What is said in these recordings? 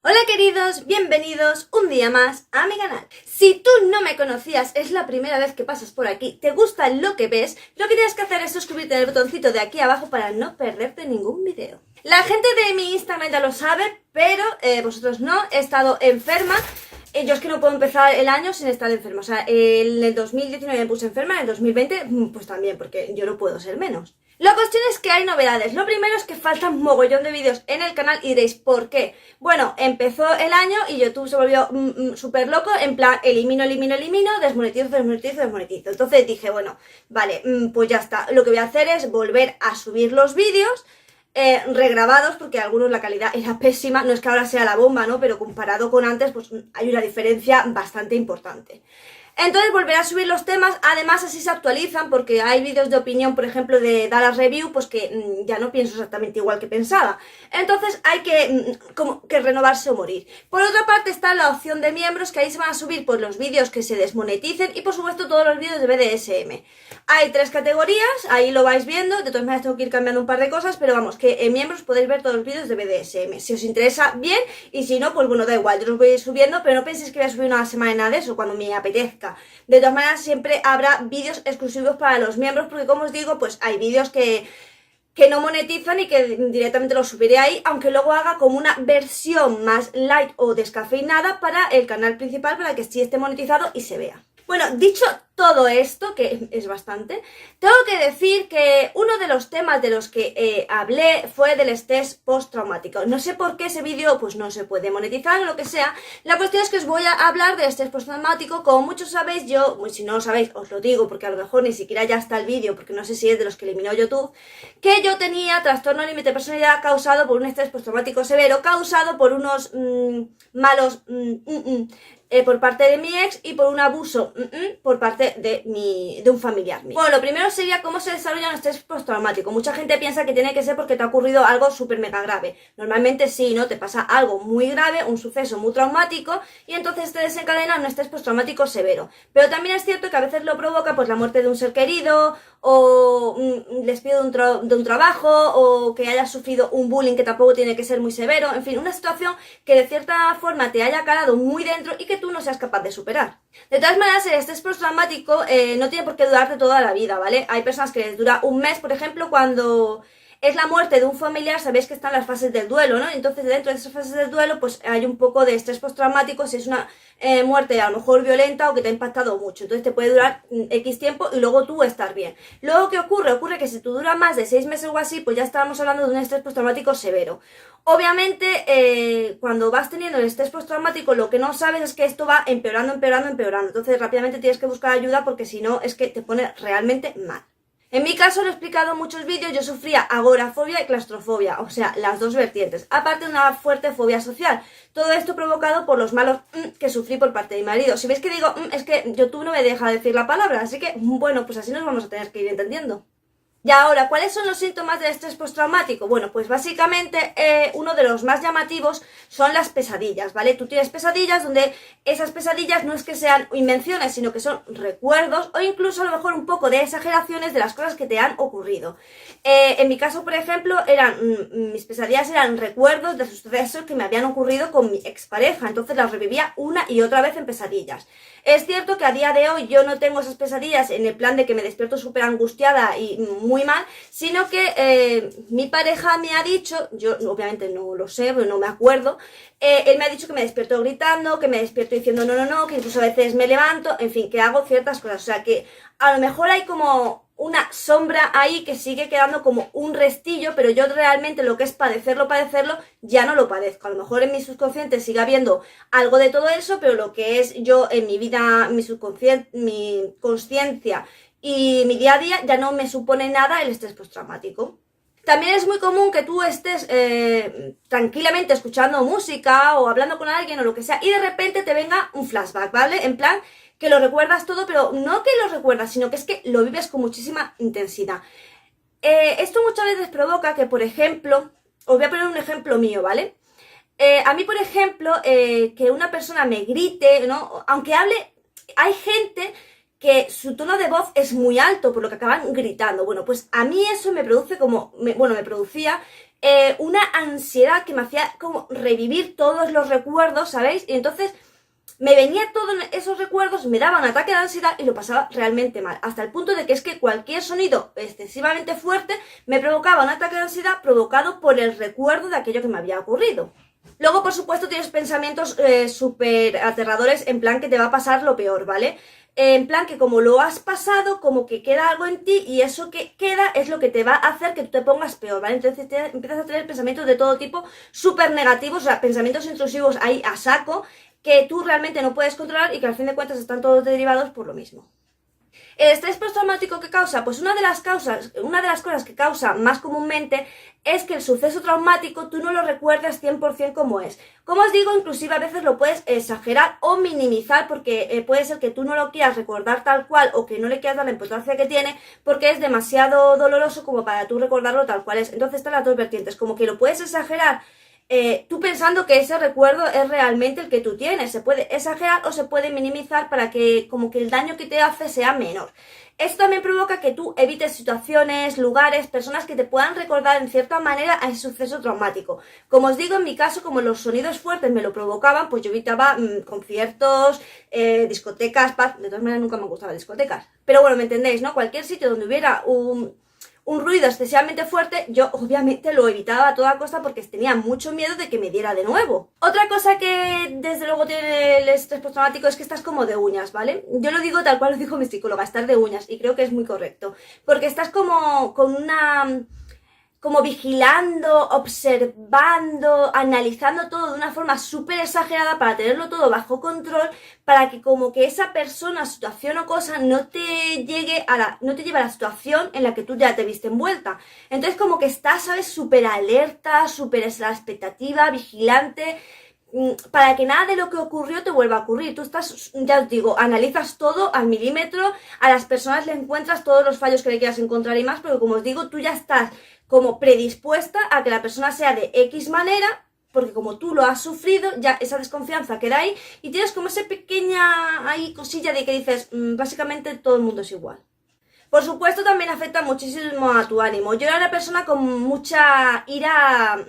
Hola queridos, bienvenidos un día más a mi canal. Si tú no me conocías, es la primera vez que pasas por aquí, te gusta lo que ves, lo que tienes que hacer es suscribirte en el botoncito de aquí abajo para no perderte ningún video. La gente de mi Instagram ya lo sabe, pero vosotros no, he estado enferma. Yo es que no puedo empezar el año sin estar enferma. O sea, en el 2019 me puse enferma, en el 2020 pues también, porque yo no puedo ser menos. La cuestión es que hay novedades. Lo primero es que faltan un mogollón de vídeos en el canal y diréis, ¿por qué? Bueno, empezó el año y YouTube se volvió súper loco, en plan, elimino, desmonetizo. Entonces dije, bueno, vale, pues ya está. Lo que voy a hacer es volver a subir los vídeos regrabados, porque algunos la calidad era pésima. No es que ahora sea la bomba, ¿no? Pero comparado con antes, pues hay una diferencia bastante importante. Entonces volveré a subir los temas, además así se actualizan, porque hay vídeos de opinión, por ejemplo, de Dallas Review, pues que ya no pienso exactamente igual que pensaba. Entonces hay que como que renovarse o morir. Por otra parte está la opción de miembros, que ahí se van a subir pues los vídeos que se desmoneticen y por supuesto todos los vídeos de BDSM. Hay 3 categorías, ahí lo vais viendo, de todas maneras tengo que ir cambiando un par de cosas, pero vamos, que en miembros podéis ver todos los vídeos de BDSM. Si os interesa, bien, y si no, pues bueno, da igual, yo los voy a ir subiendo, pero no penséis que voy a subir una semana de eso, cuando me apetezca. De todas maneras, siempre habrá vídeos exclusivos para los miembros, porque como os digo, pues hay vídeos que no monetizan y que directamente los subiré ahí, aunque luego haga como una versión más light o descafeinada para el canal principal, para que sí esté monetizado y se vea. Bueno, dicho todo esto, que es bastante, tengo que decir que uno de los temas de los que hablé fue del estrés postraumático. No sé por qué ese vídeo pues no se puede monetizar o lo que sea. La cuestión es que os voy a hablar del estrés postraumático. Como muchos sabéis, yo, si no lo sabéis, os lo digo porque a lo mejor ni siquiera ya está el vídeo, porque no sé si es de los que eliminó YouTube, que yo tenía trastorno límite de personalidad causado por un estrés postraumático severo, causado por unos malos por parte de mi ex y por un abuso por parte de un familiar mío. Bueno, lo primero sería cómo se desarrolla un estrés postraumático. Mucha gente piensa que tiene que ser porque te ha ocurrido algo súper mega grave. Normalmente sí, ¿no? Te pasa algo muy grave, un suceso muy traumático y entonces te desencadena un estrés postraumático severo. Pero también es cierto que a veces lo provoca pues la muerte de un ser querido o un despido de un trabajo o que hayas sufrido un bullying que tampoco tiene que ser muy severo. En fin, una situación que de cierta forma te haya calado muy dentro y que tú no seas capaz de superar. De todas maneras, el estrés postraumático no tiene por qué durarte toda la vida, ¿vale? Hay personas que les dura un mes, por ejemplo, cuando es la muerte de un familiar, sabéis que están las fases del duelo, ¿no? Entonces dentro de esas fases del duelo pues hay un poco de estrés postraumático si es una muerte a lo mejor violenta o que te ha impactado mucho. Entonces te puede durar X tiempo y luego tú estar bien. Luego, ¿qué ocurre? Ocurre que si tú dura más de 6 meses o así, pues ya estábamos hablando de un estrés postraumático severo. Obviamente, cuando vas teniendo el estrés postraumático, lo que no sabes es que esto va empeorando. Entonces rápidamente tienes que buscar ayuda porque si no es que te pone realmente mal. En mi caso, lo he explicado en muchos vídeos, yo sufría agorafobia y claustrofobia, o sea, las dos vertientes, aparte de una fuerte fobia social. Todo esto provocado por los malos que sufrí por parte de mi marido. Si veis que digo es que YouTube no me deja decir la palabra, así que, bueno, pues así nos vamos a tener que ir entendiendo. Y ahora, ¿cuáles son los síntomas del estrés postraumático? Bueno, pues básicamente uno de los más llamativos son las pesadillas, ¿vale? Tú tienes pesadillas donde esas pesadillas no es que sean invenciones, sino que son recuerdos o incluso a lo mejor un poco de exageraciones de las cosas que te han ocurrido. En mi caso, por ejemplo, mis pesadillas eran recuerdos de sucesos que me habían ocurrido con mi expareja, entonces las revivía una y otra vez en pesadillas. Es cierto que a día de hoy yo no tengo esas pesadillas en el plan de que me despierto súper angustiada y muy mal, sino que mi pareja me ha dicho, yo obviamente no lo sé, no me acuerdo, él me ha dicho que me despierto gritando, que me despierto diciendo no, que incluso a veces me levanto, en fin, que hago ciertas cosas, o sea que a lo mejor hay como una sombra ahí que sigue quedando como un restillo, pero yo realmente lo que es padecerlo, ya no lo padezco. A lo mejor en mi subconsciente sigue habiendo algo de todo eso, pero lo que es yo en mi vida, mi subconsciente, mi consciencia y mi día a día ya no me supone nada el estrés postraumático. También es muy común que tú estés tranquilamente escuchando música o hablando con alguien o lo que sea y de repente te venga un flashback, ¿vale? En plan que lo recuerdas todo, pero no que lo recuerdas, sino que es que lo vives con muchísima intensidad. Esto muchas veces provoca que, por ejemplo, os voy a poner un ejemplo mío, ¿vale? A mí, por ejemplo, que una persona me grite, ¿no? Aunque hable, hay gente que su tono de voz es muy alto, por lo que acaban gritando. Bueno, pues a mí eso me produce me producía una ansiedad que me hacía como revivir todos los recuerdos, ¿sabéis? Y entonces me venía todos esos recuerdos, me daba un ataque de ansiedad y lo pasaba realmente mal, hasta el punto de que es que cualquier sonido excesivamente fuerte me provocaba un ataque de ansiedad provocado por el recuerdo de aquello que me había ocurrido. Luego, por supuesto, tienes pensamientos súper aterradores, en plan que te va a pasar lo peor, ¿vale? En plan que como lo has pasado, como que queda algo en ti y eso que queda es lo que te va a hacer que tú te pongas peor, ¿vale? Entonces empiezas a tener pensamientos de todo tipo súper negativos, o sea, pensamientos intrusivos ahí a saco, que tú realmente no puedes controlar y que al fin de cuentas están todos derivados por lo mismo. ¿El estrés postraumático qué causa? Pues una de las cosas que causa más comúnmente es que el suceso traumático tú no lo recuerdas 100% como es. Como os digo, inclusive a veces lo puedes exagerar o minimizar porque puede ser que tú no lo quieras recordar tal cual o que no le quieras dar la importancia que tiene porque es demasiado doloroso como para tú recordarlo tal cual es. Entonces están las dos vertientes, como que lo puedes exagerar tú pensando que ese recuerdo es realmente el que tú tienes. Se puede exagerar o se puede minimizar para que como que el daño que te hace sea menor. Esto también provoca que tú evites situaciones, lugares, personas que te puedan recordar en cierta manera a ese suceso traumático. Como os digo, en mi caso, como los sonidos fuertes me lo provocaban, pues yo evitaba conciertos, discotecas, de todas maneras nunca me gustaban discotecas. Pero bueno, me entendéis, ¿no? Cualquier sitio donde hubiera un ruido excesivamente fuerte, yo obviamente lo evitaba a toda costa porque tenía mucho miedo de que me diera de nuevo. Otra cosa que desde luego tiene el estrés postraumático es que estás como de uñas, ¿vale? Yo lo digo tal cual lo dijo mi psicóloga, estar de uñas, y creo que es muy correcto, porque estás como con una como vigilando, observando, analizando todo de una forma súper exagerada para tenerlo todo bajo control, para que como que esa persona, situación o cosa no te lleve a la situación en la que tú ya te viste envuelta. Entonces como que estás, ¿sabes? Súper alerta, súper a la expectativa, vigilante, para que nada de lo que ocurrió te vuelva a ocurrir. Tú estás, ya os digo, analizas todo al milímetro, a las personas le encuentras todos los fallos que le quieras encontrar y más, porque como os digo, tú ya estás como predispuesta a que la persona sea de X manera, porque como tú lo has sufrido, ya esa desconfianza queda ahí y tienes como esa pequeña ahí cosilla de que dices, básicamente todo el mundo es igual. Por supuesto también afecta muchísimo a tu ánimo. Yo era una persona con mucha ira,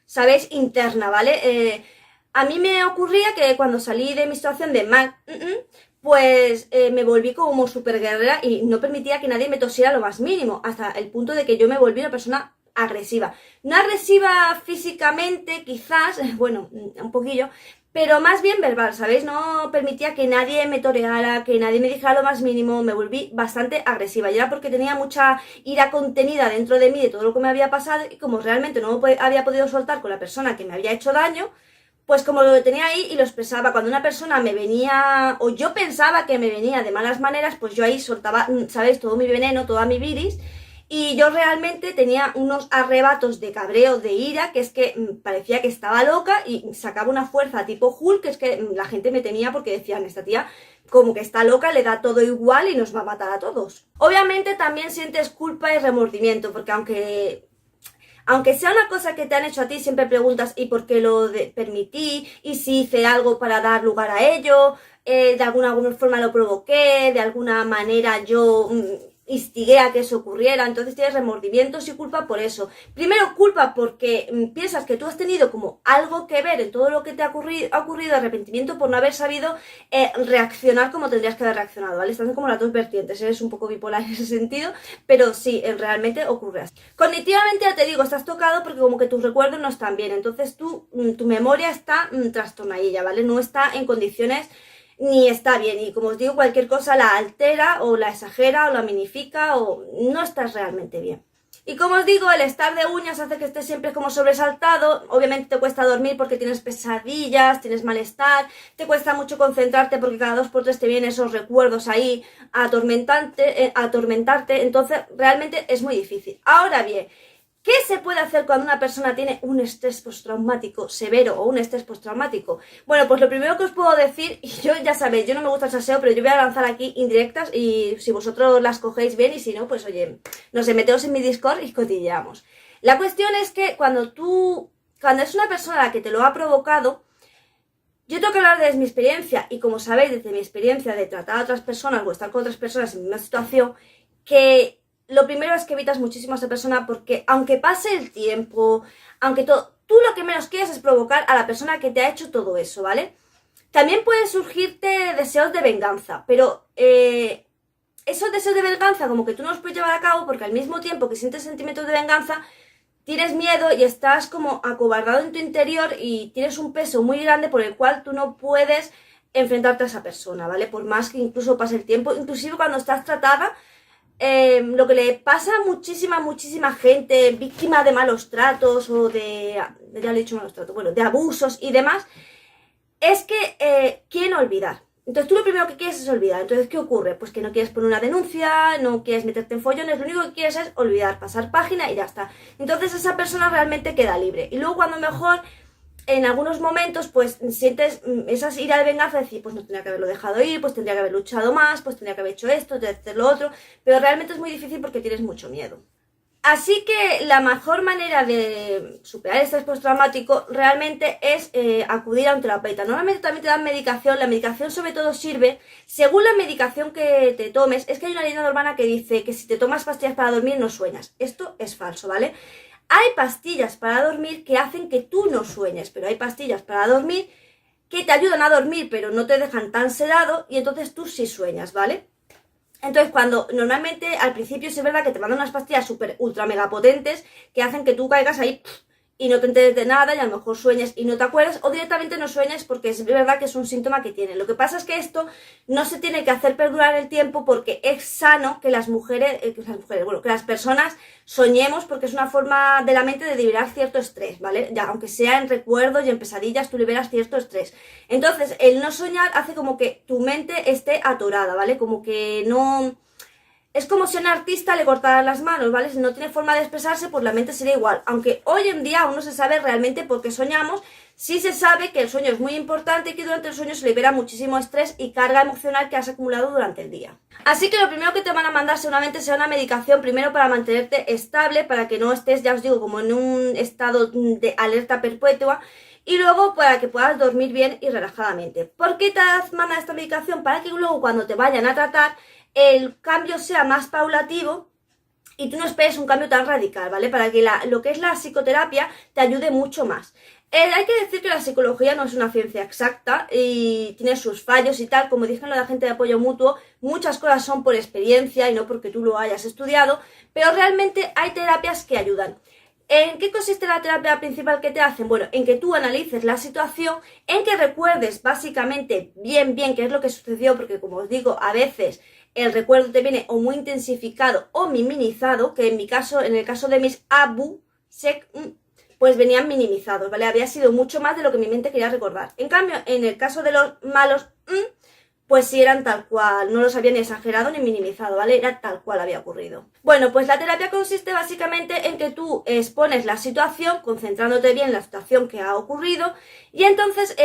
¿sabéis? Interna, ¿vale? A mí me ocurría que cuando salí de mi situación de mal, pues me volví como súper guerrera y no permitía que nadie me tosiera lo más mínimo, hasta el punto de que yo me volví una persona agresiva. No agresiva físicamente, quizás, bueno, un poquillo, pero más bien verbal, ¿sabéis? No permitía que nadie me toreara, que nadie me dijera lo más mínimo, me volví bastante agresiva. Y era porque tenía mucha ira contenida dentro de mí de todo lo que me había pasado y como realmente no había podido soltar con la persona que me había hecho daño, pues como lo tenía ahí y lo expresaba, cuando una persona me venía, o yo pensaba que me venía de malas maneras, pues yo ahí soltaba, ¿sabéis? Todo mi veneno, toda mi bilis, y yo realmente tenía unos arrebatos de cabreo, de ira, que es que parecía que estaba loca y sacaba una fuerza tipo Hulk, que es que la gente me temía porque decían, esta tía como que está loca, le da todo igual y nos va a matar a todos. Obviamente también sientes culpa y remordimiento, porque aunque sea una cosa que te han hecho a ti, siempre preguntas ¿y por qué lo permití? ¿Y si hice algo para dar lugar a ello? ¿De alguna forma lo provoqué? ¿De alguna manera yo instigué a que eso ocurriera? Entonces tienes remordimientos y culpa por eso. Primero culpa porque piensas que tú has tenido como algo que ver en todo lo que te ha ocurrido, arrepentimiento por no haber sabido reaccionar como tendrías que haber reaccionado, ¿vale? Están como las dos vertientes, eres un poco bipolar en ese sentido, pero sí, realmente ocurre así. Cognitivamente ya te digo, estás tocado porque como que tus recuerdos no están bien, entonces tu memoria está trastornadilla, ¿vale? No está en condiciones ni está bien, y como os digo, cualquier cosa la altera o la exagera o la minifica o no estás realmente bien. Y como os digo, el estar de uñas hace que estés siempre como sobresaltado, obviamente te cuesta dormir porque tienes pesadillas, tienes malestar, te cuesta mucho concentrarte porque cada 2 por 3 te vienen esos recuerdos ahí a atormentarte, entonces realmente es muy difícil. Ahora bien, ¿qué se puede hacer cuando una persona tiene un estrés postraumático severo o un estrés postraumático? Bueno, pues lo primero que os puedo decir, y yo ya sabéis, yo no me gusta el salseo, pero yo voy a lanzar aquí indirectas y si vosotros las cogéis bien y si no, pues oye, no sé, meteos en mi Discord y cotilleamos. La cuestión es que cuando es una persona la que te lo ha provocado, yo tengo que hablar desde mi experiencia y como sabéis, desde mi experiencia de tratar a otras personas o estar con otras personas en una situación, que lo primero es que evitas muchísimo a esa persona porque aunque pase el tiempo, aunque todo, tú lo que menos quieres es provocar a la persona que te ha hecho todo eso, ¿vale? También pueden surgirte deseos de venganza, pero esos deseos de venganza como que tú no los puedes llevar a cabo porque al mismo tiempo que sientes sentimientos de venganza, tienes miedo y estás como acobardado en tu interior y tienes un peso muy grande por el cual tú no puedes enfrentarte a esa persona, ¿vale? Por más que incluso pase el tiempo, inclusive cuando estás tratada, lo que le pasa a muchísima gente víctima de malos tratos o ya le he dicho malos tratos, bueno, de abusos y demás, es que quieren olvidar. Entonces tú lo primero que quieres es olvidar. Entonces, ¿qué ocurre? Pues que no quieres poner una denuncia, no quieres meterte en follones, lo único que quieres es olvidar, pasar página y ya está. Entonces esa persona realmente queda libre. Y luego cuando mejor, en algunos momentos, pues sientes esa ira de venganza, de decir, pues no tendría que haberlo dejado ir, pues tendría que haber luchado más, pues tendría que haber hecho esto, tendría que hacer lo otro, pero realmente es muy difícil porque tienes mucho miedo. Así que la mejor manera de superar el estrés postraumático realmente es acudir a un terapeuta. Normalmente también te dan medicación, la medicación sobre todo sirve, según la medicación que te tomes, es que hay una leyenda urbana que dice que si te tomas pastillas para dormir no sueñas. Esto es falso, ¿vale? Hay pastillas para dormir que hacen que tú no sueñes, pero hay pastillas para dormir que te ayudan a dormir pero no te dejan tan sedado y entonces tú sí sueñas, ¿vale? Entonces, cuando normalmente al principio sí es verdad que te mandan unas pastillas súper ultra mega potentes que hacen que tú caigas ahí y no te enteres de nada y a lo mejor sueñes y no te acuerdas o directamente no sueñes porque es verdad que es un síntoma que tiene. Lo que pasa es que esto no se tiene que hacer perdurar el tiempo porque es sano que las que las personas soñemos porque es una forma de la mente de liberar cierto estrés, ¿vale? Ya, aunque sea en recuerdos y en pesadillas, tú liberas cierto estrés. Entonces, el no soñar hace como que tu mente esté atorada, ¿vale? Como que no... Es como si a un artista le cortaran las manos, ¿vale? Si no tiene forma de expresarse, pues la mente sería igual. Aunque hoy en día aún no se sabe realmente por qué soñamos, sí se sabe que el sueño es muy importante y que durante el sueño se libera muchísimo estrés y carga emocional que has acumulado durante el día. Así que lo primero que te van a mandar seguramente sea una medicación, primero para mantenerte estable, para que no estés, ya os digo, como en un estado de alerta perpetua, y luego para que puedas dormir bien y relajadamente. ¿Por qué te mandan esta medicación? Para que luego cuando te vayan a tratar el cambio sea más paulativo y tú no esperes un cambio tan radical, ¿vale? Para que lo que es la psicoterapia te ayude mucho más. Hay que decir que la psicología no es una ciencia exacta y tiene sus fallos y tal, como dije en lo de la gente de apoyo mutuo, muchas cosas son por experiencia y no porque tú lo hayas estudiado, pero realmente hay terapias que ayudan. ¿En qué consiste la terapia principal que te hacen? Bueno, en que tú analices la situación, en que recuerdes básicamente bien qué es lo que sucedió, porque como os digo, a veces el recuerdo te viene o muy intensificado o minimizado, que en mi caso, en el caso de mis Abu Sek, pues venían minimizados, ¿vale? Había sido mucho más de lo que mi mente quería recordar. En cambio, en el caso de los malos, pues sí eran tal cual, no los había ni exagerado ni minimizado, ¿vale? Era tal cual había ocurrido. Bueno, pues la terapia consiste básicamente en que tú expones la situación, concentrándote bien en la situación que ha ocurrido, y entonces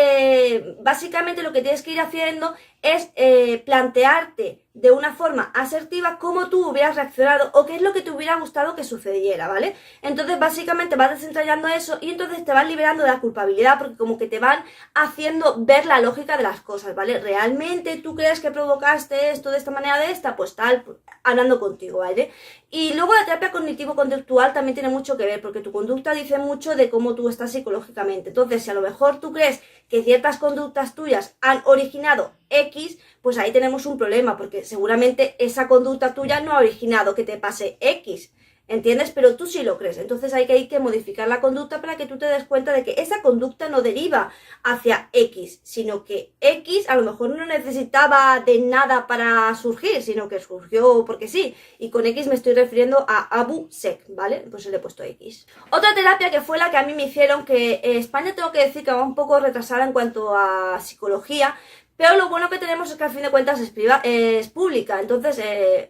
básicamente lo que tienes que ir haciendo es plantearte de una forma asertiva cómo tú hubieras reaccionado o qué es lo que te hubiera gustado que sucediera, ¿vale? Entonces básicamente vas desentrañando eso y entonces te vas liberando de la culpabilidad porque como que te van haciendo ver la lógica de las cosas, ¿vale? ¿Realmente tú crees que provocaste esto de esta manera de esta? Pues tal, hablando contigo, ¿vale? Y luego la terapia cognitivo-conductual también tiene mucho que ver porque tu conducta dice mucho de cómo tú estás psicológicamente. Entonces, si a lo mejor tú crees que ciertas conductas tuyas han originado X, pues ahí tenemos un problema porque seguramente esa conducta tuya no ha originado que te pase X, ¿entiendes? Pero tú sí lo crees, entonces hay que modificar la conducta para que tú te des cuenta de que esa conducta no deriva hacia X, sino que X a lo mejor no necesitaba de nada para surgir, sino que surgió porque sí, y con X me estoy refiriendo a Abu Sek, ¿vale? Pues le he puesto X. Otra terapia que fue la que a mí me hicieron, que España tengo que decir que va un poco retrasada en cuanto a psicología, pero lo bueno que tenemos es que al fin de cuentas es pública, entonces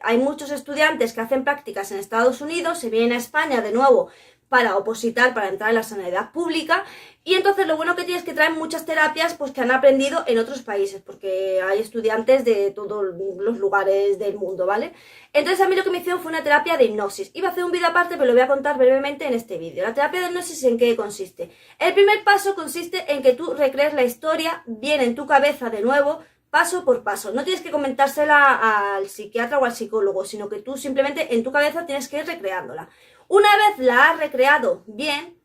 hay muchos estudiantes que hacen prácticas en Estados Unidos, se vienen a España de nuevo para opositar, para entrar en la sanidad pública, y entonces lo bueno que tiene es que traen muchas terapias pues que han aprendido en otros países, porque hay estudiantes de todos los lugares del mundo, ¿vale? Entonces a mí lo que me hicieron fue una terapia de hipnosis. Iba a hacer un vídeo aparte, pero lo voy a contar brevemente en este vídeo. La terapia de hipnosis, ¿en qué consiste? El primer paso consiste en que tú recrees la historia bien en tu cabeza de nuevo, paso por paso. No tienes que comentársela al psiquiatra o al psicólogo, sino que tú simplemente en tu cabeza tienes que ir recreándola. Una vez la has recreado bien,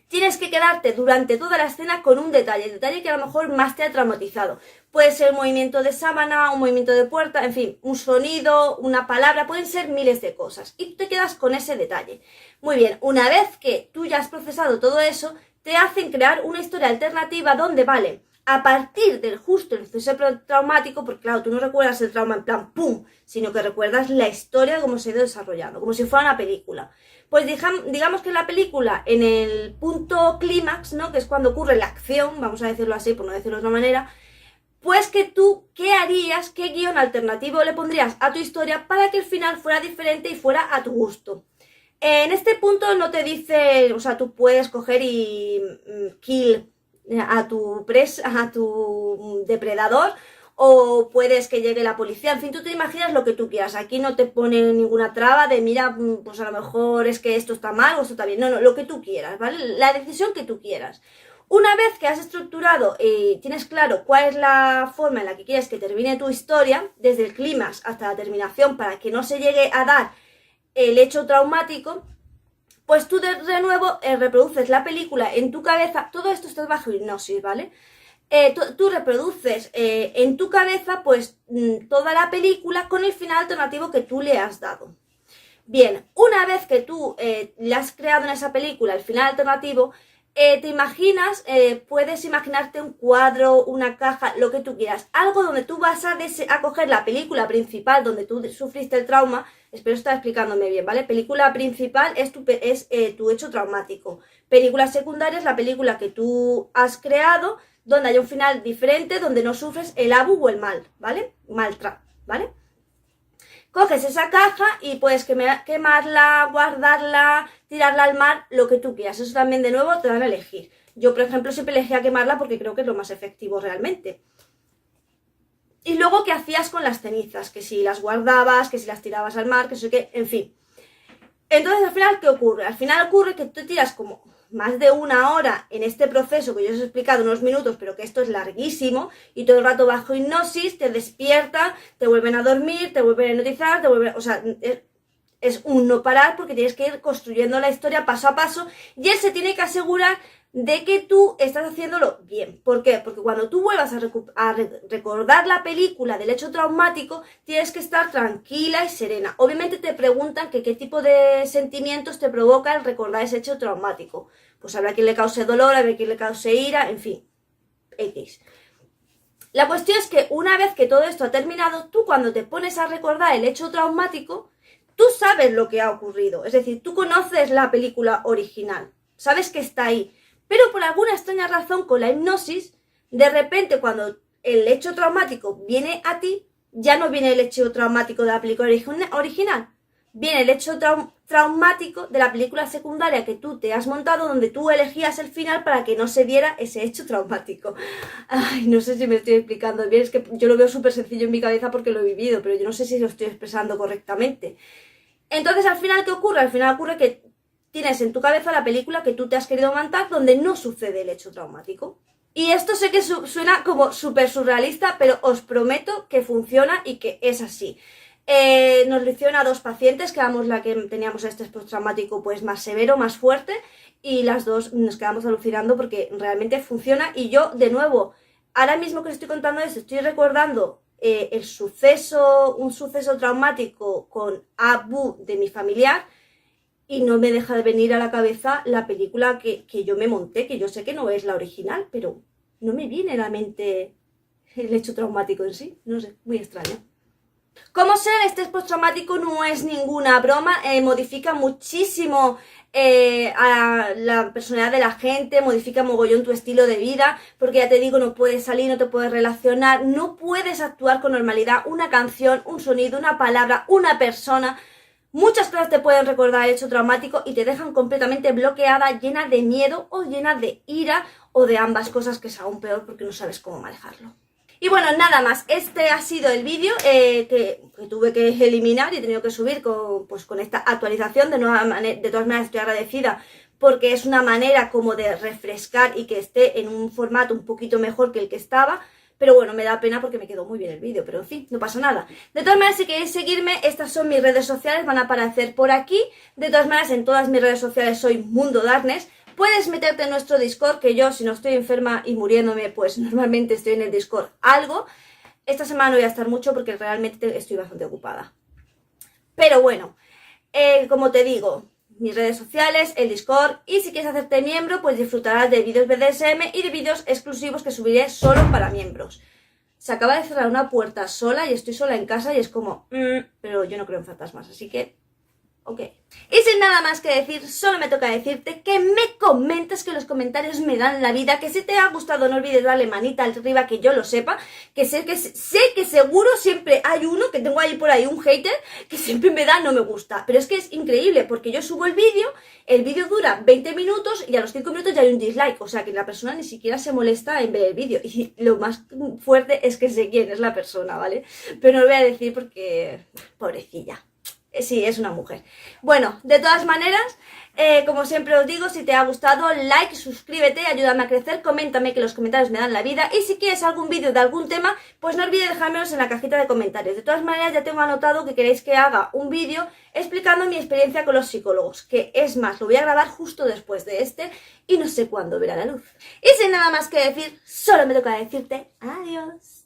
tienes que quedarte durante toda la escena con un detalle, el detalle que a lo mejor más te ha traumatizado. Puede ser un movimiento de sábana, un movimiento de puerta, en fin, un sonido, una palabra, pueden ser miles de cosas. Y tú te quedas con ese detalle. Muy bien, una vez que tú ya has procesado todo eso, te hacen crear una historia alternativa donde, vale, a partir del justo el suceso traumático, porque claro, tú no recuerdas el trauma en plan ¡pum!, sino que recuerdas la historia de cómo se ha ido desarrollando, como si fuera una película. Pues digamos que en la película, en el punto clímax, ¿no?, que es cuando ocurre la acción, vamos a decirlo así, por no decirlo de otra manera, pues que tú, ¿qué harías? ¿Qué guión alternativo le pondrías a tu historia para que el final fuera diferente y fuera a tu gusto? En este punto no te dice, o sea, tú puedes coger y kill a tu depredador, o puedes que llegue la policía, en fin, tú te imaginas lo que tú quieras. Aquí no te pone ninguna traba de mira, pues a lo mejor es que esto está mal o esto está bien. No, lo que tú quieras, ¿vale? La decisión que tú quieras. Una vez que has estructurado y tienes claro cuál es la forma en la que quieres que termine tu historia, desde el clímax hasta la terminación, para que no se llegue a dar el hecho traumático, pues tú de nuevo reproduces la película en tu cabeza. Todo esto está bajo hipnosis, ¿vale? Tú reproduces en tu cabeza pues toda la película con el final alternativo que tú le has dado. Bien, una vez que tú le has creado en esa película el final alternativo, te imaginas, puedes imaginarte un cuadro, una caja, lo que tú quieras, algo donde tú vas a coger la película principal donde tú sufriste el trauma. Espero estar explicándome bien, ¿vale? Película principal es tu hecho traumático. Película secundaria es la película que tú has creado, donde hay un final diferente, donde no sufres el abu o el mal, ¿vale? ¿Vale? Coges esa caja y puedes quemarla, guardarla, tirarla al mar, lo que tú quieras. Eso también, de nuevo, te dan a elegir. Yo, por ejemplo, siempre elegí a quemarla porque creo que es lo más efectivo realmente. Y luego, ¿qué hacías con las cenizas? Que si las guardabas, que si las tirabas al mar, que sé qué, en fin. Entonces, al final, ¿qué ocurre? Al final ocurre que tú tiras como más de 1 hora en este proceso que yo os he explicado unos minutos, pero que esto es larguísimo, y todo el rato bajo hipnosis, te despierta, te vuelven a dormir, te vuelven a hipnotizar, o sea, es un no parar porque tienes que ir construyendo la historia paso a paso, y él se tiene que asegurar de que tú estás haciéndolo bien. ¿Por qué? Porque cuando tú vuelvas a recordar la película del hecho traumático, tienes que estar tranquila y serena. Obviamente te preguntan que qué tipo de sentimientos te provoca el recordar ese hecho traumático. Pues habrá quien le cause dolor, habrá quien le cause ira, en fin, X. La cuestión es que una vez que todo esto ha terminado, tú cuando te pones a recordar el hecho traumático, tú sabes lo que ha ocurrido. Es decir, tú conoces la película original, sabes que está ahí. Pero por alguna extraña razón, con la hipnosis, de repente cuando el hecho traumático viene a ti, ya no viene el hecho traumático de la película original. Viene el hecho traumático de la película secundaria que tú te has montado, donde tú elegías el final para que no se viera ese hecho traumático. Ay, no sé si me estoy explicando bien, es que yo lo veo súper sencillo en mi cabeza porque lo he vivido, pero yo no sé si lo estoy expresando correctamente. Entonces, al final, ¿qué ocurre? Al final ocurre que tienes en tu cabeza la película que tú te has querido montar donde no sucede el hecho traumático. Y esto sé que suena como súper surrealista, pero os prometo que funciona y que es así. Nos lo hicieron a 2 pacientes, que éramos la que teníamos este postraumático pues más severo, más fuerte, y las 2 nos quedamos alucinando porque realmente funciona. Y yo, de nuevo, ahora mismo que os estoy contando esto, estoy recordando un suceso traumático con Abu de mi familiar, y no me deja de venir a la cabeza la película que yo me monté, que yo sé que no es la original, pero no me viene a la mente el hecho traumático en sí. No sé, muy extraño. Como sé, este postraumático no es ninguna broma, modifica muchísimo a la personalidad de la gente, modifica mogollón tu estilo de vida, porque ya te digo, no puedes salir, no te puedes relacionar, no puedes actuar con normalidad. Una canción, un sonido, una palabra, una persona, muchas cosas te pueden recordar el hecho traumático y te dejan completamente bloqueada, llena de miedo o llena de ira, o de ambas cosas, que es aún peor porque no sabes cómo manejarlo. Y bueno, nada más, este ha sido el vídeo que tuve que eliminar y he tenido que subir con esta actualización. De todas maneras estoy agradecida porque es una manera como de refrescar y que esté en un formato un poquito mejor que el que estaba. pero bueno, me da pena porque me quedó muy bien el vídeo, pero en fin, no pasa nada. De todas maneras, si queréis seguirme, estas son mis redes sociales, van a aparecer por aquí. De todas maneras, en todas mis redes sociales soy Mundo Darkness. Puedes meterte en nuestro Discord, que yo, si no estoy enferma y muriéndome, pues normalmente estoy en el Discord algo. Esta semana no voy a estar mucho porque realmente estoy bastante ocupada. Pero bueno, como te digo, mis redes sociales, el Discord, y si quieres hacerte miembro, pues disfrutarás de vídeos BDSM y de vídeos exclusivos que subiré solo para miembros. Se acaba de cerrar una puerta sola y estoy sola en casa y es como, pero yo no creo en fantasmas, así que... ok. Y sin nada más que decir, solo me toca decirte que me comentes, que los comentarios me dan la vida, que si te ha gustado no olvides darle manita arriba, que yo lo sepa, que sé que seguro siempre hay uno, que tengo ahí por ahí un hater, que siempre me da no me gusta. Pero es que es increíble, porque yo subo el vídeo dura 20 minutos y a los 5 minutos ya hay un dislike, o sea que la persona ni siquiera se molesta en ver el vídeo. Y lo más fuerte es que sé quién es la persona, ¿vale? Pero no lo voy a decir porque... pobrecilla. Sí, es una mujer. Bueno, de todas maneras, como siempre os digo, si te ha gustado, like, suscríbete, ayúdame a crecer, coméntame, que los comentarios me dan la vida. Y si quieres algún vídeo de algún tema, pues no olvides dejármelos en la cajita de comentarios. De todas maneras, ya tengo anotado que queréis que haga un vídeo explicando mi experiencia con los psicólogos, que es más, lo voy a grabar justo después de este y no sé cuándo verá la luz. Y sin nada más que decir, solo me toca decirte adiós.